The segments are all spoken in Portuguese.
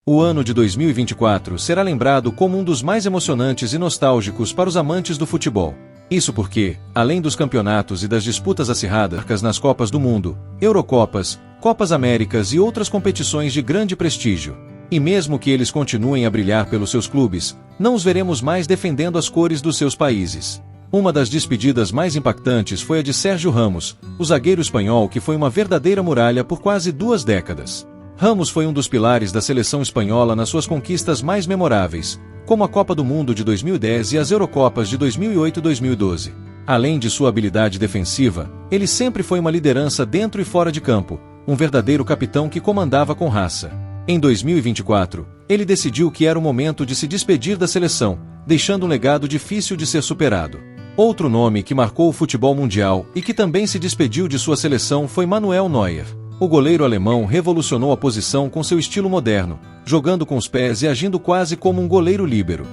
O ano de 2024 será lembrado como um dos mais emocionantes e nostálgicos para os amantes do futebol. Isso porque, além dos campeonatos e das disputas acirradas nas Copas do Mundo, Eurocopas, Copas Américas e outras competições de grande prestígio, e mesmo que eles continuem a brilhar pelos seus clubes, não os veremos mais defendendo as cores dos seus países. Uma das despedidas mais impactantes foi a de Sérgio Ramos, o zagueiro espanhol que foi uma verdadeira muralha por quase 2 décadas. Ramos foi um dos pilares da seleção espanhola nas suas conquistas mais memoráveis, como a Copa do Mundo de 2010 e as Eurocopas de 2008 e 2012. Além de sua habilidade defensiva, ele sempre foi uma liderança dentro e fora de campo, um verdadeiro capitão que comandava com raça. Em 2024, ele decidiu que era o momento de se despedir da seleção, deixando um legado difícil de ser superado. Outro nome que marcou o futebol mundial e que também se despediu de sua seleção foi Manuel Neuer. O goleiro alemão revolucionou a posição com seu estilo moderno, jogando com os pés e agindo quase como um goleiro líbero.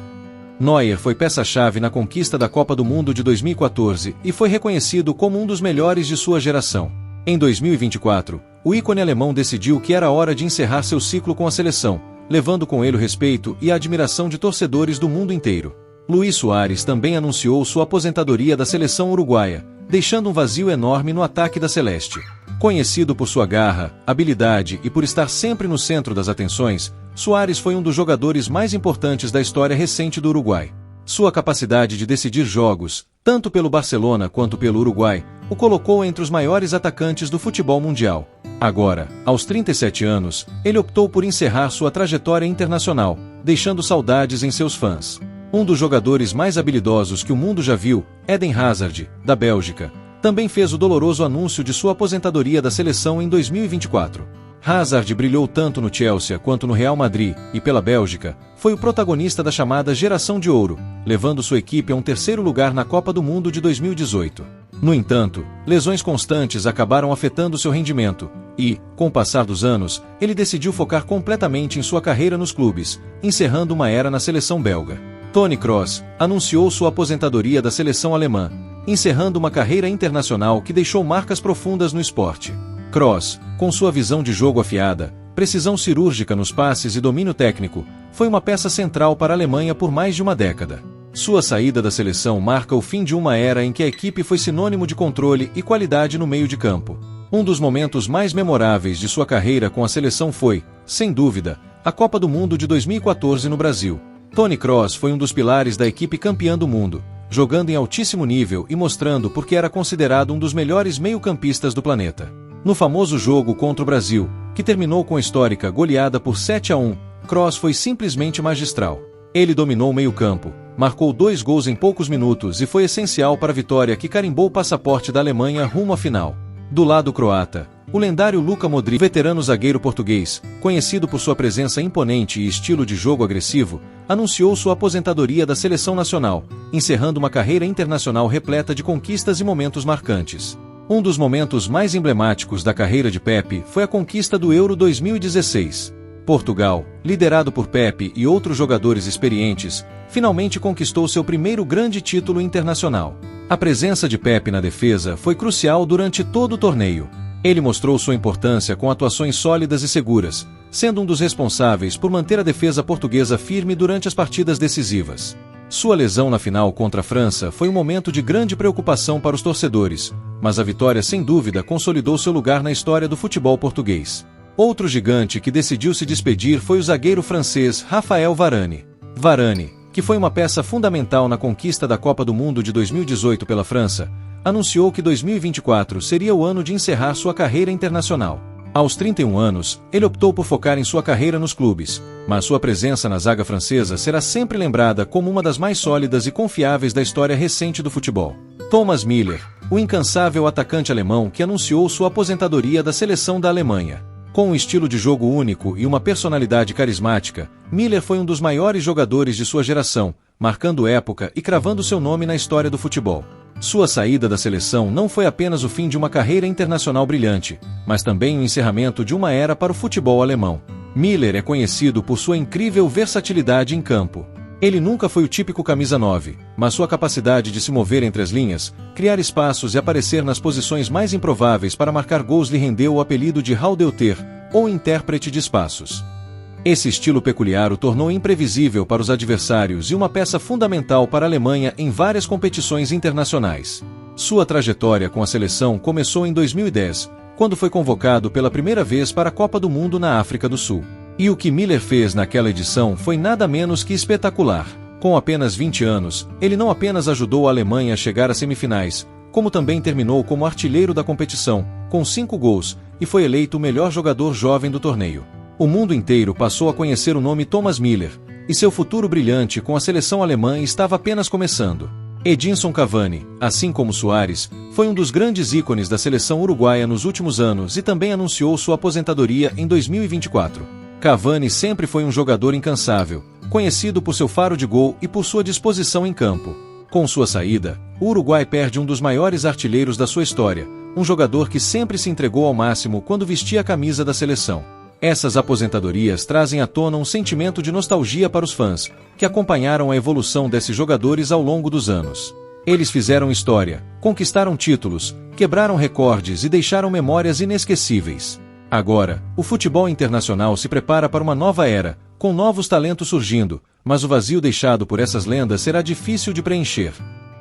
Neuer foi peça-chave na conquista da Copa do Mundo de 2014 e foi reconhecido como um dos melhores de sua geração. Em 2024, o ícone alemão decidiu que era hora de encerrar seu ciclo com a seleção, levando com ele o respeito e a admiração de torcedores do mundo inteiro. Luís Soares também anunciou sua aposentadoria da seleção uruguaia, deixando um vazio enorme no ataque da Celeste. Conhecido por sua garra, habilidade e por estar sempre no centro das atenções, Soares foi um dos jogadores mais importantes da história recente do Uruguai. Sua capacidade de decidir jogos, tanto pelo Barcelona quanto pelo Uruguai, o colocou entre os maiores atacantes do futebol mundial. Agora, aos 37 anos, ele optou por encerrar sua trajetória internacional, deixando saudades em seus fãs. Um dos jogadores mais habilidosos que o mundo já viu, Eden Hazard, da Bélgica, também fez o doloroso anúncio de sua aposentadoria da seleção em 2024. Hazard brilhou tanto no Chelsea quanto no Real Madrid, e pela Bélgica, foi o protagonista da chamada Geração de Ouro, levando sua equipe a um 3º lugar na Copa do Mundo de 2018. No entanto, lesões constantes acabaram afetando seu rendimento, e, com o passar dos anos, ele decidiu focar completamente em sua carreira nos clubes, encerrando uma era na seleção belga. Toni Kroos anunciou sua aposentadoria da seleção alemã, encerrando uma carreira internacional que deixou marcas profundas no esporte. Kroos, com sua visão de jogo afiada, precisão cirúrgica nos passes e domínio técnico, foi uma peça central para a Alemanha por mais de uma década. Sua saída da seleção marca o fim de uma era em que a equipe foi sinônimo de controle e qualidade no meio de campo. Um dos momentos mais memoráveis de sua carreira com a seleção foi, sem dúvida, a Copa do Mundo de 2014 no Brasil. Toni Kroos foi um dos pilares da equipe campeã do mundo, jogando em altíssimo nível e mostrando por que era considerado um dos melhores meio-campistas do planeta. No famoso jogo contra o Brasil, que terminou com a histórica goleada por 7-1, Kroos foi simplesmente magistral. Ele dominou o meio-campo, marcou 2 gols em poucos minutos e foi essencial para a vitória que carimbou o passaporte da Alemanha rumo à final. Do lado croata, o lendário Luka Modric, veterano zagueiro português, conhecido por sua presença imponente e estilo de jogo agressivo, anunciou sua aposentadoria da seleção nacional, encerrando uma carreira internacional repleta de conquistas e momentos marcantes. Um dos momentos mais emblemáticos da carreira de Pepe foi a conquista do Euro 2016. Portugal, liderado por Pepe e outros jogadores experientes, finalmente conquistou seu primeiro grande título internacional. A presença de Pepe na defesa foi crucial durante todo o torneio. Ele mostrou sua importância com atuações sólidas e seguras, sendo um dos responsáveis por manter a defesa portuguesa firme durante as partidas decisivas. Sua lesão na final contra a França foi um momento de grande preocupação para os torcedores, mas a vitória sem dúvida consolidou seu lugar na história do futebol português. Outro gigante que decidiu se despedir foi o zagueiro francês Raphaël Varane. Varane, que foi uma peça fundamental na conquista da Copa do Mundo de 2018 pela França, anunciou que 2024 seria o ano de encerrar sua carreira internacional. Aos 31 anos, ele optou por focar em sua carreira nos clubes, mas sua presença na zaga francesa será sempre lembrada como uma das mais sólidas e confiáveis da história recente do futebol. Thomas Müller, o incansável atacante alemão que anunciou sua aposentadoria da seleção da Alemanha. Com um estilo de jogo único e uma personalidade carismática, Müller foi um dos maiores jogadores de sua geração, marcando época e cravando seu nome na história do futebol. Sua saída da seleção não foi apenas o fim de uma carreira internacional brilhante, mas também o encerramento de uma era para o futebol alemão. Müller é conhecido por sua incrível versatilidade em campo. Ele nunca foi o típico camisa 9, mas sua capacidade de se mover entre as linhas, criar espaços e aparecer nas posições mais improváveis para marcar gols lhe rendeu o apelido de Raudeuter, ou intérprete de espaços. Esse estilo peculiar o tornou imprevisível para os adversários e uma peça fundamental para a Alemanha em várias competições internacionais. Sua trajetória com a seleção começou em 2010, quando foi convocado pela primeira vez para a Copa do Mundo na África do Sul. E o que Müller fez naquela edição foi nada menos que espetacular. Com apenas 20 anos, ele não apenas ajudou a Alemanha a chegar às semifinais, como também terminou como artilheiro da competição, com 5 gols, e foi eleito o melhor jogador jovem do torneio. O mundo inteiro passou a conhecer o nome Thomas Müller, e seu futuro brilhante com a seleção alemã estava apenas começando. Edinson Cavani, assim como Suárez, foi um dos grandes ícones da seleção uruguaia nos últimos anos e também anunciou sua aposentadoria em 2024. Cavani sempre foi um jogador incansável, conhecido por seu faro de gol e por sua disposição em campo. Com sua saída, o Uruguai perde um dos maiores artilheiros da sua história, um jogador que sempre se entregou ao máximo quando vestia a camisa da seleção. Essas aposentadorias trazem à tona um sentimento de nostalgia para os fãs, que acompanharam a evolução desses jogadores ao longo dos anos. Eles fizeram história, conquistaram títulos, quebraram recordes e deixaram memórias inesquecíveis. Agora, o futebol internacional se prepara para uma nova era, com novos talentos surgindo, mas o vazio deixado por essas lendas será difícil de preencher.